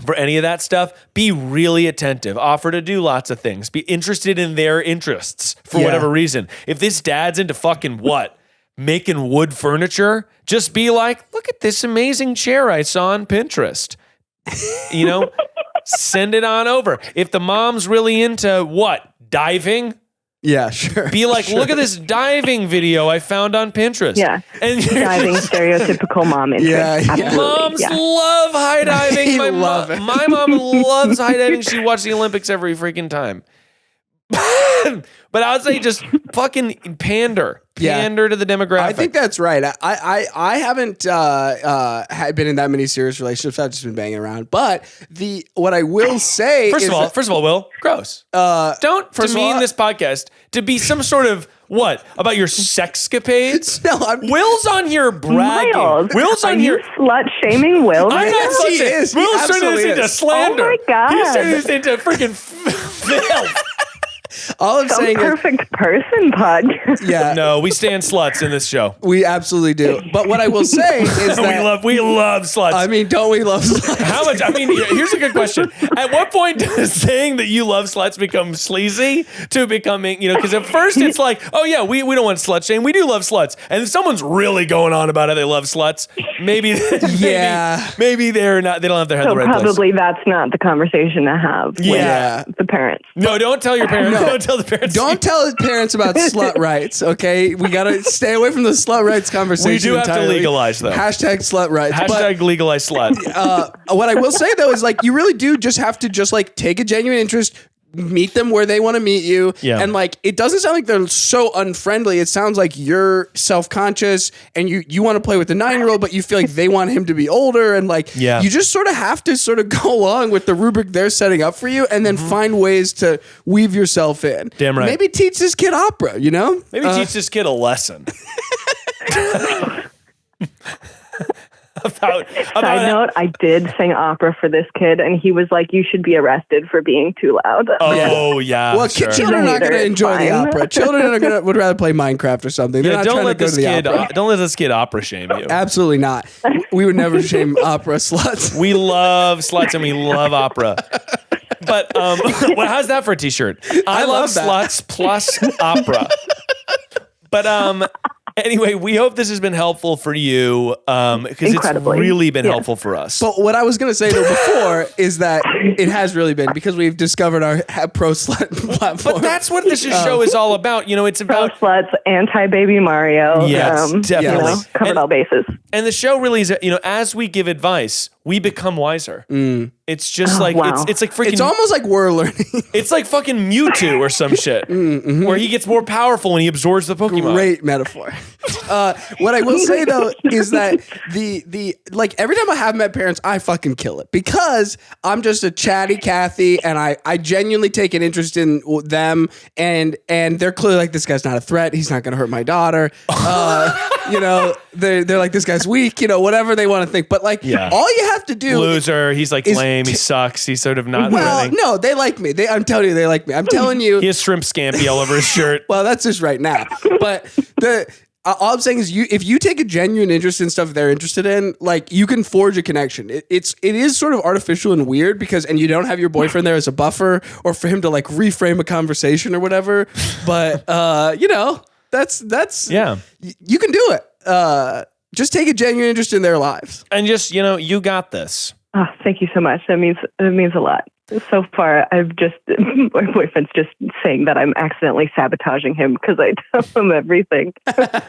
for any of that stuff, be really attentive. Offer to do lots of things. Be interested in their interests for whatever reason. If this dad's into fucking what? Making wood furniture, just be like, look at this amazing chair I saw on Pinterest. Send it on over. If the mom's really into what? Diving? Yeah, sure. Be like, look at this diving video I found on Pinterest. Yeah. And diving, stereotypical mom interest. Yeah. Moms love high diving. My mom loves high diving. She watches the Olympics every freaking time. But I would say just fucking pander to the demographic. I think that's right. I haven't been in that many serious relationships. I've just been banging around. But what I will say first of all, Will, gross. Don't demean this podcast to be some sort of what about your sexcapades? No, Will's on here bragging. Will's on here slut shaming Will. I'm not slut shaming. Will's turning this into slander. Oh my God. He's turning this into freaking filth. All I'm saying perfect person podcast. Yeah. No, we stand sluts in this show. We absolutely do. But what I will say is that we love sluts. I mean, don't we love sluts? How much? I mean, here's a good question. At what point does saying that you love sluts become sleazy to becoming, because at first it's like, oh yeah, we don't want slut shame. We do love sluts. And if someone's really going on about how they love sluts, maybe they're not, they don't have their head in the right place. Probably that's not the conversation to have with the parents. No, don't tell your parents. No. Don't tell the parents. Don't tell the parents about slut rights, okay? We got to stay away from the slut rights conversation. We do have to legalize, though. Hashtag slut rights. Hashtag legalize slut. What I will say, though, is you really do just have to take a genuine interest, meet them where they want to meet you. Yeah. And like, it doesn't sound like they're so unfriendly. It sounds like you're self-conscious and you want to play with the 9-year-old, but you feel like they want him to be older. And like, you just sort of have to sort of go along with the rubric they're setting up for you and then find ways to weave yourself in. Damn right. Maybe teach this kid opera, you know? Maybe teach this kid a lesson. Side note, I did sing opera for this kid, and he was like, "You should be arrested for being too loud." Oh yeah. Well, children are not going to enjoy the opera. Children would rather play Minecraft or something. They're not don't trying let to go to the opera. Don't let this kid opera shame you. Absolutely not. We would never shame opera sluts. We love sluts and we love opera. But well, how's that for a t-shirt? I love sluts plus opera. But anyway, we hope this has been helpful for you because it's really been helpful for us. But what I was going to say though before is that it has really been because we've discovered our pro slut platform. But that's what this show is all about. You know, it's about pro sluts, anti-baby Mario. Yes, definitely. You know, covered all bases. And the show really is, you know, as we give advice, we become wiser. It's just like it's like freaking. It's almost like we're learning. It's like fucking Mewtwo or some shit, where he gets more powerful when he absorbs the Pokemon. Great metaphor. What I will say though is that the like every time I have met parents, I fucking kill it because I'm just a chatty Cathy, and I genuinely take an interest in them, and they're clearly like, this guy's not a threat. He's not going to hurt my daughter. You know, they're like, this guy's weak. You know, whatever they want to think. But like, all you have to do, loser. He's like lame. He sucks. He's sort of not. Well, no, they like me. I'm telling you, they like me. I'm telling you, he has shrimp scampi all over his shirt. Well, that's just right now. But all I'm saying is, if you take a genuine interest in stuff they're interested in, like you can forge a connection. It is sort of artificial and weird and you don't have your boyfriend there as a buffer or for him to like reframe a conversation or whatever. But you know, that's you can do it. Just take a genuine interest in their lives and just, you know, you got this. Oh, thank you so much. It means a lot. So far, my boyfriend's just saying that I'm accidentally sabotaging him because I tell him everything.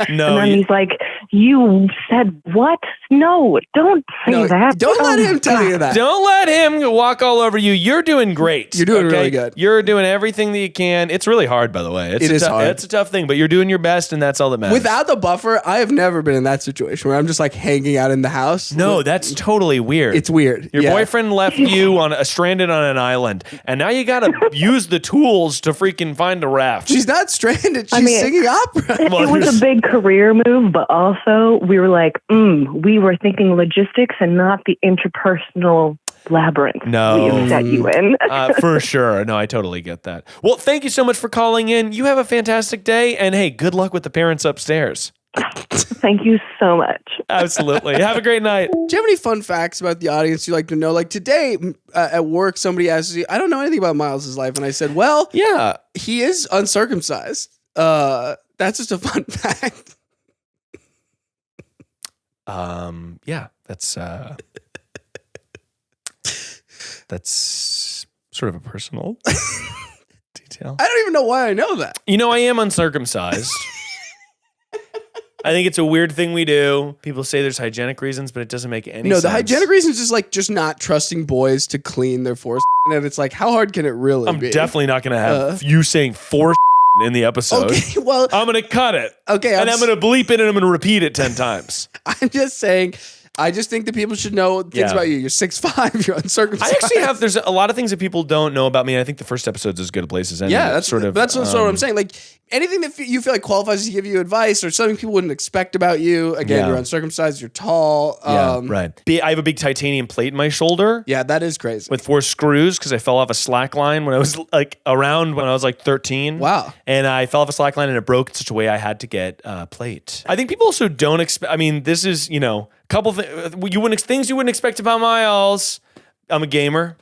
No. And then he's like, "You said what? No, don't say that. Don't let him tell you that. Don't let him walk all over you. You're doing great. You're doing really good. You're doing everything that you can. It's really hard, by the way. It is hard. It's a tough thing, but you're doing your best, and that's all that matters. Without the buffer, I have never been in that situation where I'm just like hanging out in the house. No, that's totally weird. It's weird. Your boyfriend left you stranded on an island, and now you got to use the tools to freaking find a raft. She's not stranded. She's singing opera. It was a big career move, but also we were like, we were thinking logistics and not the interpersonal labyrinth we set you in. For sure. No, I totally get that. Well, thank you so much for calling in. You have a fantastic day, and hey, good luck with the parents upstairs. Thank you so much. Absolutely. Have a great night. Do you have any fun facts about the audience you'd like to know? Like today at work, somebody asked me, I don't know anything about Miles' life. And I said, well, yeah, he is uncircumcised. That's just a fun fact. Yeah, that's sort of a personal detail. I don't even know why I know that. You know, I am uncircumcised. I think it's a weird thing we do. People say there's hygienic reasons, but it doesn't make any sense. No, the hygienic reasons is like just not trusting boys to clean their force. And it's like, how hard can it really be? I'm definitely not going to have you saying force in the episode. Okay, well, I'm going to cut it. Okay. I'm going to bleep it and I'm going to repeat it 10 times. I'm just saying, I just think that people should know things about you. You're 6'5", you're uncircumcised. I actually there's a lot of things that people don't know about me. And I think the first episode's as good a place as any. Yeah, that's what I'm saying. Like anything that you feel like qualifies to give you advice or something people wouldn't expect about you. Again, you're uncircumcised, you're tall. Right. I have a big titanium plate in my shoulder. Yeah, that is crazy. With 4 screws because I fell off a slack line when I was like 13. Wow. And I fell off a slack line and it broke in such a way I had to get a plate. I think people also don't expect, I mean, this is, you know, couple things you wouldn't expect about Miles. I'm a gamer.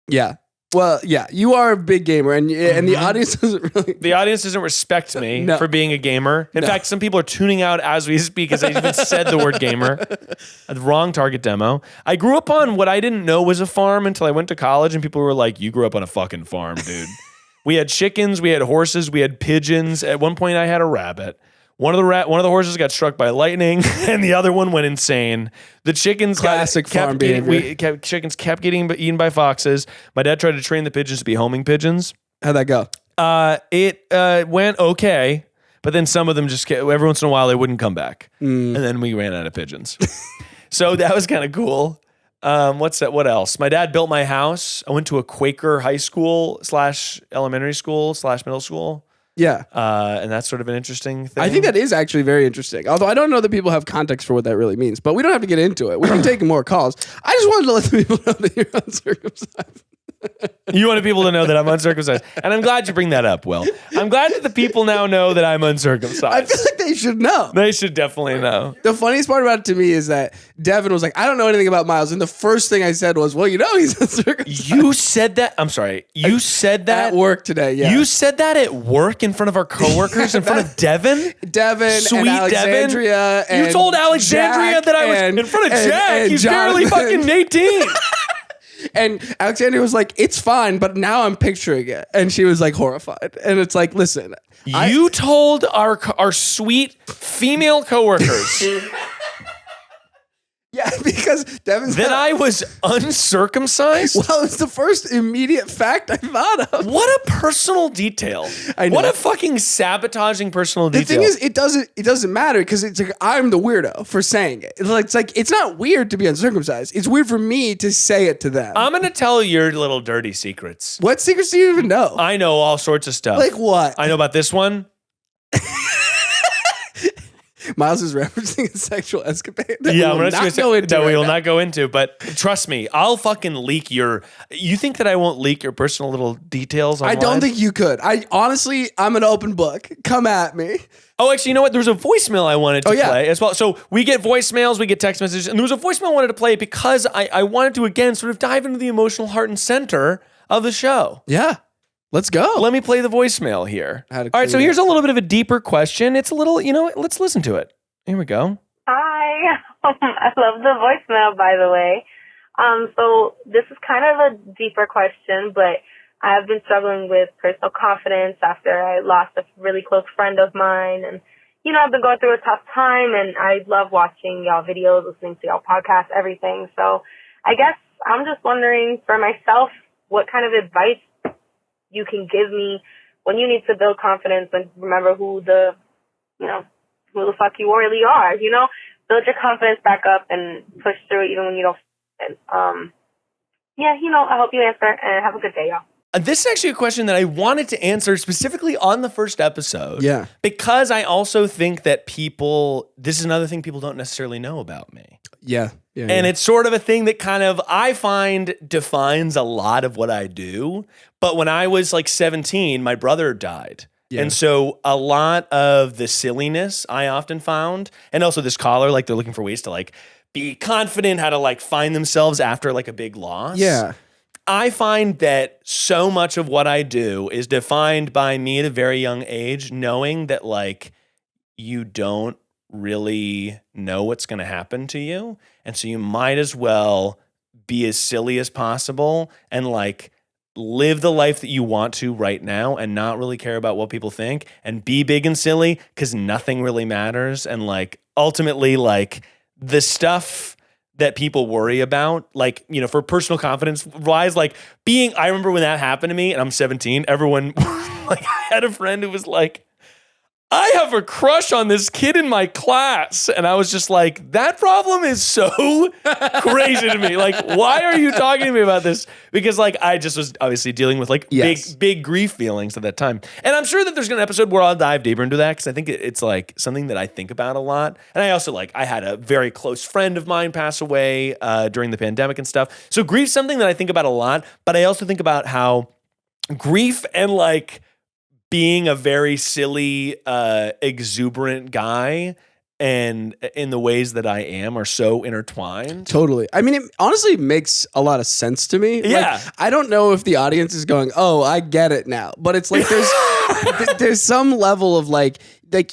Yeah. Well, yeah, you are a big gamer, and the audience doesn't really. The audience doesn't respect me for being a gamer. In fact, some people are tuning out as we speak because I even said the word gamer. The wrong target demo. I grew up on what I didn't know was a farm until I went to college, and people were like, "You grew up on a fucking farm, dude." We had chickens, we had horses, we had pigeons. At one point, I had a rabbit. One of the horses got struck by lightning, and the other one went insane. The chickens chickens kept getting eaten by foxes. My dad tried to train the pigeons to be homing pigeons. How'd that go? It went okay, but then some of them just every once in a while they wouldn't come back, and then we ran out of pigeons. So that was kind of cool. What else? My dad built my house. I went to a Quaker high school / elementary school / middle school. Yeah. And that's sort of an interesting thing. I think that is actually very interesting. Although I don't know that people have context for what that really means. But we don't have to get into it. We can take more calls. I just wanted to let the people know that you're uncircumcised. You wanted people to know that I'm uncircumcised. And I'm glad you bring that up, Will. I'm glad that the people now know that I'm uncircumcised. I feel like they should know. They should definitely know. The funniest part about it to me is that Devin was like, I don't know anything about Miles. And the first thing I said was, well, he's uncircumcised. You said that? I'm sorry. You said that? At work today, yeah. You said that at work in front of our coworkers, in front of Devin? Sweet and Alexandria. Devin? You told Alexandria Jack that I was in front of Jack. He's barely fucking 18. And Alexandria was like, it's fine, but now I'm picturing it. And she was like horrified. And it's like, listen. You told our sweet female coworkers yeah, because Devin's that I was uncircumcised? Well, it's the first immediate fact I thought of. What a personal detail. I know. What a fucking sabotaging personal detail. The thing is, it doesn't matter because it's like I'm the weirdo for saying it. It's not weird to be uncircumcised. It's weird for me to say it to them. I'm going to tell your little dirty secrets. What secrets do you even know? I know all sorts of stuff. Like what? I know about this one. Miles is referencing a sexual escapade. Yeah, we will not go into. But trust me, I'll fucking leak your. You think that I won't leak your personal little details online? I don't think you could. I'm an open book. Come at me. Oh, actually, you know what? There was a voicemail I wanted to play as well. So we get voicemails, we get text messages, and there was a voicemail I wanted to play because I wanted to again sort of dive into the emotional heart and center of the show. Yeah. Let's go. Let me play the voicemail here. All right, so here's a little bit of a deeper question. It's a little, let's listen to it. Here we go. Hi. I love the voicemail, by the way. So this is kind of a deeper question, but I've been struggling with personal confidence after I lost a really close friend of mine. And, I've been going through a tough time, and I love watching y'all videos, listening to y'all podcasts, everything. So I guess I'm just wondering for myself, what kind of advice you can give me when you need to build confidence and remember who the fuck you really are, build your confidence back up and push through it even when you don't. I hope you answer and have a good day, y'all. This is actually a question that I wanted to answer specifically on the first episode. Yeah. Because I also think that this is another thing people don't necessarily know about me. Yeah. And it's sort of a thing that kind of, I find, defines a lot of what I do. But when I was like 17, my brother died. Yeah. And so a lot of the silliness I often found, and also this caller, like they're looking for ways to like be confident, how to like find themselves after like a big loss. Yeah. I find that so much of what I do is defined by me at a very young age, knowing that like you don't really know what's going to happen to you. And so you might as well be as silly as possible and like live the life that you want to right now and not really care about what people think and be big and silly because nothing really matters. And like ultimately like the stuff that people worry about, like, for personal confidence wise, like I remember when that happened to me and I'm 17, everyone, like I had a friend who was like, I have a crush on this kid in my class. And I was just like, that problem is so crazy to me. Like, why are you talking to me about this? Because like, I just was obviously dealing with like big grief feelings at that time. And I'm sure that there's an episode where I'll dive deeper into that because I think it's like something that I think about a lot. And I also I had a very close friend of mine pass away during the pandemic and stuff. So grief's something that I think about a lot, but I also think about how grief and like being a very silly, exuberant guy and in the ways that I am are so intertwined. Totally. I mean, it honestly makes a lot of sense to me. Yeah. Like, I don't know if the audience is going, oh, I get it now. But it's like there's some level of like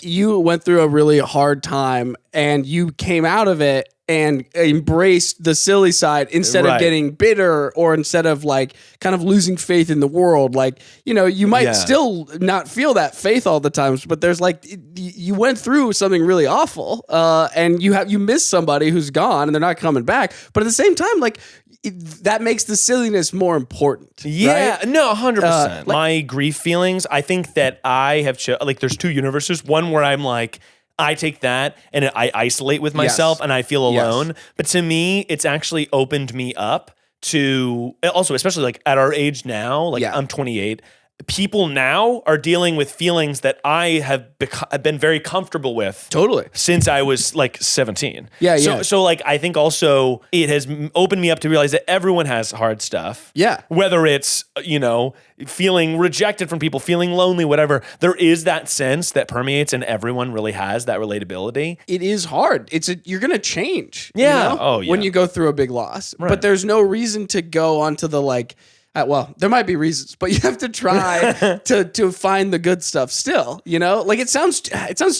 you went through a really hard time and you came out of it and embraced the silly side instead of getting bitter or instead of like kind of losing faith in the world. Like, you know, you might still not feel that faith all the times, but there's like, you went through something really awful, and you miss somebody who's gone and they're not coming back. But at the same time, like, that makes the silliness more important. Yeah, right? No, 100%. My grief feelings, I think that I have, like, there's two universes. One where I'm like, I take that and I isolate with myself and I feel alone. Yes. But to me, it's actually opened me up to, also, especially like at our age now, like I'm 28, people now are dealing with feelings that I have been very comfortable with. Totally. Since I was like 17. Yeah. So like, I think also it has opened me up to realize that everyone has hard stuff. Yeah. Whether it's, you know, feeling rejected from people, feeling lonely, whatever, there is that sense that permeates and everyone really has that relatability. It is hard. You're going to change. Yeah. You know, when you go through a big loss. Right. But there's no reason to go onto the like, well, there might be reasons, but you have to try to find the good stuff still, you know? Like, it sounds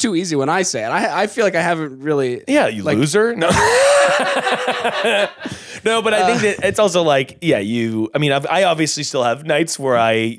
too easy when I say it. I feel like I haven't really... Yeah, you loser? No. No, but I think that it's also like, I obviously still have nights where I,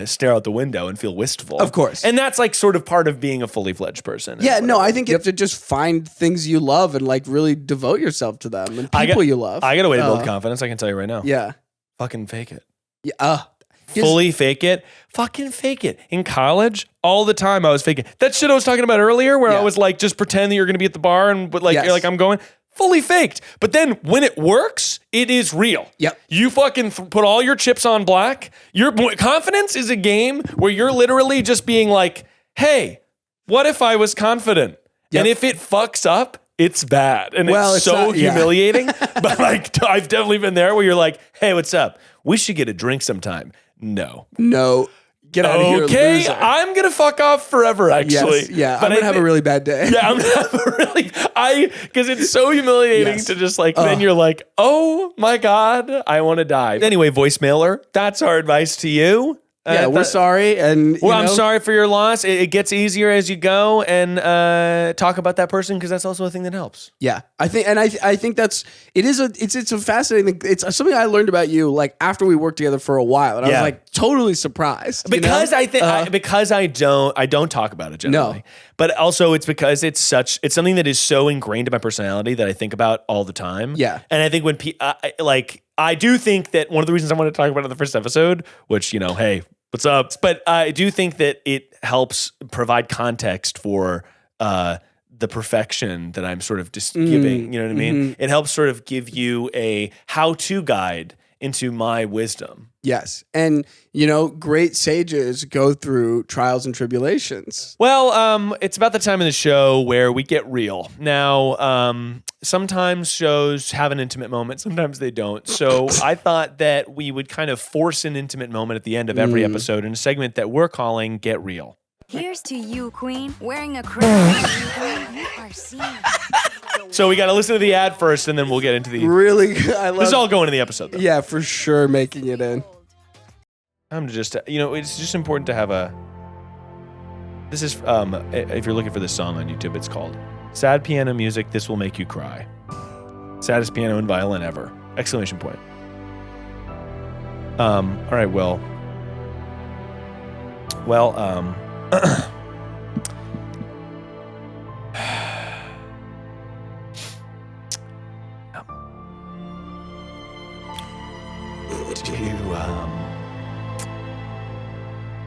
stare out the window and feel wistful. Of course. And that's like sort of part of being a fully fledged person. Yeah, no, I think you have to just find things you love and like really devote yourself to them and people you love. I got a way to build confidence, I can tell you right now. Yeah. Fucking fake it. Yeah. Fully fake it. Fucking fake it. In college, all the time I was faking. That shit I was talking about earlier where I was like, just pretend that you're going to be at the bar and you're like, I'm going. Fully faked. But then when it works, it is real. Yep. You fucking put all your chips on black. Your confidence is a game where you're literally just being like, hey, what if I was confident? Yep. And if it fucks up, it's bad. And it's so humiliating. But like, I've definitely been there where you're like, hey, what's up? We should get a drink sometime. No. Get out of here, okay, loser. I'm going to fuck off forever, actually. Yes, yeah, I'm going to have a really bad day. Yeah, I'm going to have a really... Because it's so humiliating to just like, then you're like, oh my God, I want to die. Anyway, voicemailer, that's our advice to you. Yeah, we're sorry. And I'm sorry for your loss. It gets easier as you go, and talk about that person because that's also a thing that helps. Yeah, I think that's it's a fascinating thing. It's something I learned about you like after we worked together for a while, and I was like totally surprised because I think because I don't talk about it generally. No. But also it's because it's something that is so ingrained in my personality that I think about all the time. Yeah, and I think when I do think that one of the reasons I wanted to talk about it in the first episode, which hey. What's up? But I do think that it helps provide context for the perfection that I'm sort of just giving. You know what I mean? Mm-hmm. It helps sort of give you a how-to guide into my wisdom. Yes. And, great sages go through trials and tribulations. Well, it's about the time in the show where we get real. Now, sometimes shows have an intimate moment. Sometimes they don't. So I thought that we would kind of force an intimate moment at the end of every episode in a segment that we're calling Get Real. Here's to you, Queen, wearing a crown. You are seen. So we got to listen to the ad first, and then we'll get into the... Really good. I love... This is all going in the episode, though. Yeah, for sure, making it in. I'm just... it's just important to have a... This is... if you're looking for this song on YouTube, it's called Sad Piano Music, This Will Make You Cry. Saddest piano and violin ever. Exclamation point. All right, well... When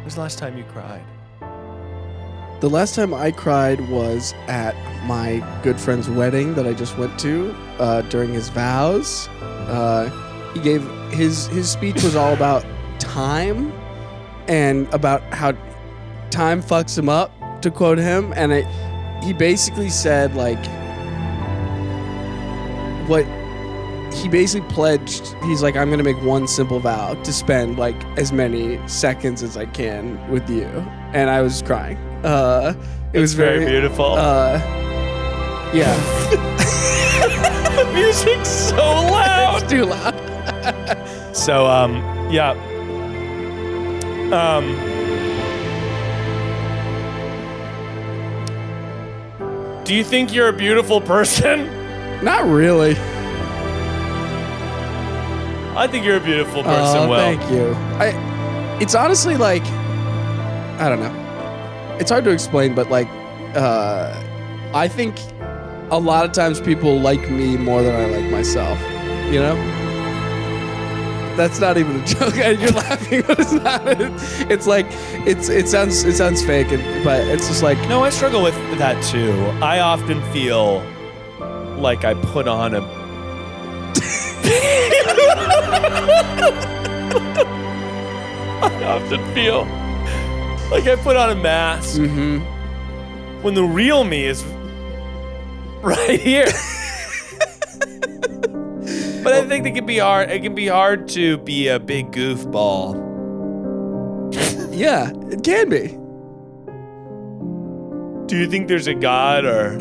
was the last time you cried? The last time I cried was at my good friend's wedding that I just went to during his vows. He gave his speech was all about time and about how time fucks him up, to quote him. And he basically said what he basically pledged. He's like, I'm going to make one simple vow to spend as many seconds as I can with you. And I was crying. It was very beautiful. Yeah. The music's so loud. It's too loud. So, yeah. Do you think you're a beautiful person? Not really. I think you're a beautiful person, Will. Thank you. It's honestly like, I don't know. It's hard to explain, but like, I think a lot of times people like me more than I like myself, you know? That's not even a joke. You're laughing, but it's not. It's like, it sounds fake, but it's just like. No, I struggle with that too. I often feel like I put on a I often feel like I put on a mask when the real me is right here. But I think it can be hard. It can be hard to be a big goofball. Yeah, it can be. Do you think there's a God or?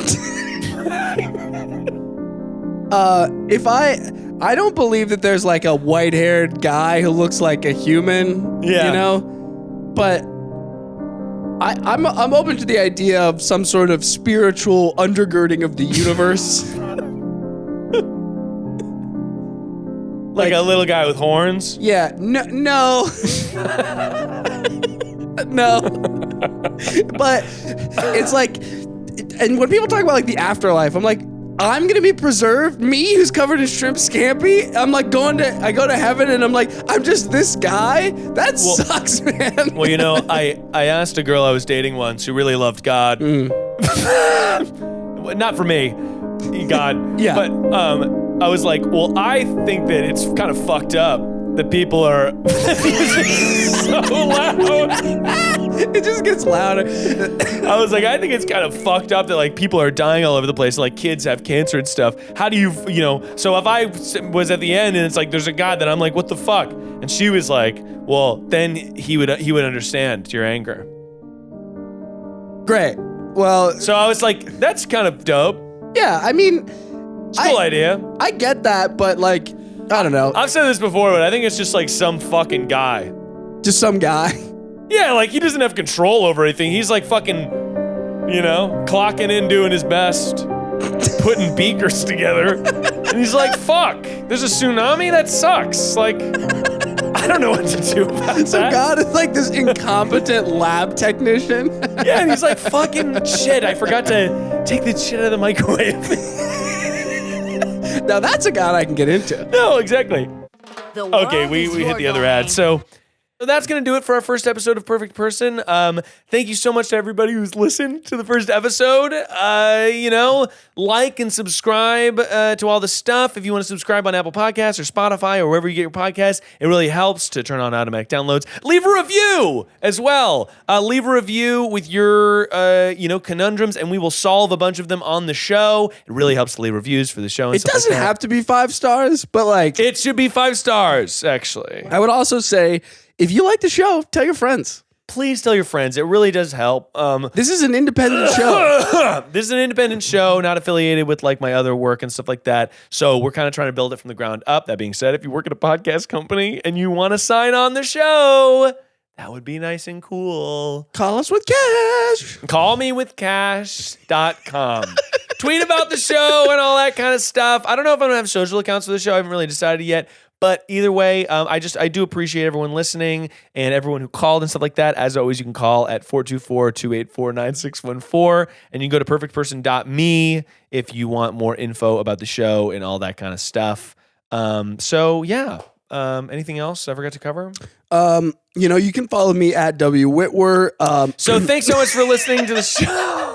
If I don't believe that there's like a white-haired guy who looks like a human, you know? But I'm open to the idea of some sort of spiritual undergirding of the universe. Like a little guy with horns? Yeah, no. No. But it's like, and when people talk about like the afterlife, I'm like, I'm gonna be preserved. Me, who's covered in shrimp scampi. I'm like I go to heaven, and I'm like, I'm just this guy. That sucks, man. Well, you know, I asked a girl I was dating once who really loved God. Not for me, God. Yeah. But I was like, well, I think that it's kind of fucked up that people are so loud. It just gets louder. I was like, I think it's kind of fucked up that like people are dying all over the place, like kids have cancer and stuff. How do you know? So if I was at the end and it's like there's a God, then I'm like, what the fuck? And she was like, well, then he would understand your anger. Great. Well, so I was like, that's kind of dope. Yeah, I mean, it's a cool idea. I get that, but like, I don't know. I've said this before, but I think it's just like some fucking guy. Just some guy. Yeah, like he doesn't have control over anything. He's like fucking, you know, clocking in, doing his best, putting beakers together. And he's like, fuck, there's a tsunami? That sucks. Like, I don't know what to do about that. So God is like this incompetent lab technician. Yeah, and he's like, fucking shit, I forgot to take the shit out of the microwave. Now that's a God I can get into. No, exactly. Okay, we hit the other ad. So that's going to do it for our first episode of Perfect Person. Thank you so much to everybody who's listened to the first episode. You know, like and subscribe to all the stuff. If you want to subscribe on Apple Podcasts or Spotify or wherever you get your podcasts, it really helps to turn on automatic downloads. Leave a review as well. Leave a review with your, conundrums, and we will solve a bunch of them on the show. It really helps to leave reviews for the show. And it doesn't have to be 5 stars, but like... It should be 5 stars, actually. I would also say... If you like the show, tell your friends. Please tell your friends. It really does help. This is an independent show. This is an independent show, not affiliated with like my other work and stuff like that. So we're kind of trying to build it from the ground up. That being said, if you work at a podcast company and you want to sign on the show, that would be nice and cool. Call us with cash. Callmewithcash.com. Tweet about the show and all that kind of stuff. I don't know if I'm going to have social accounts for the show. I haven't really decided yet. But either way, I do appreciate everyone listening and everyone who called and stuff like that. As always, you can call at 424-284-9614. And you can go to perfectperson.me if you want more info about the show and all that kind of stuff. Anything else I forgot to cover? You can follow me at Witwer. So thanks so much for listening to the show.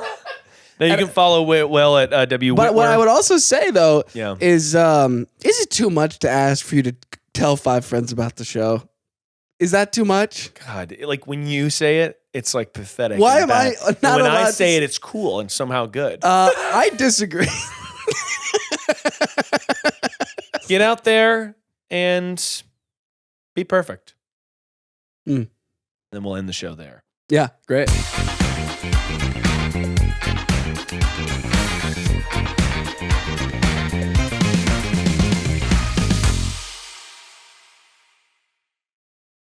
Now you can follow Will at W. But Witwer. what I would also say though is it too much to ask for you to tell 5 friends about the show? Is that too much? God, like when you say it, it's like pathetic. Why am I not when allowed I say it, it's cool and somehow good. I disagree. Get out there and be perfect. Then we'll end the show there. Yeah, great.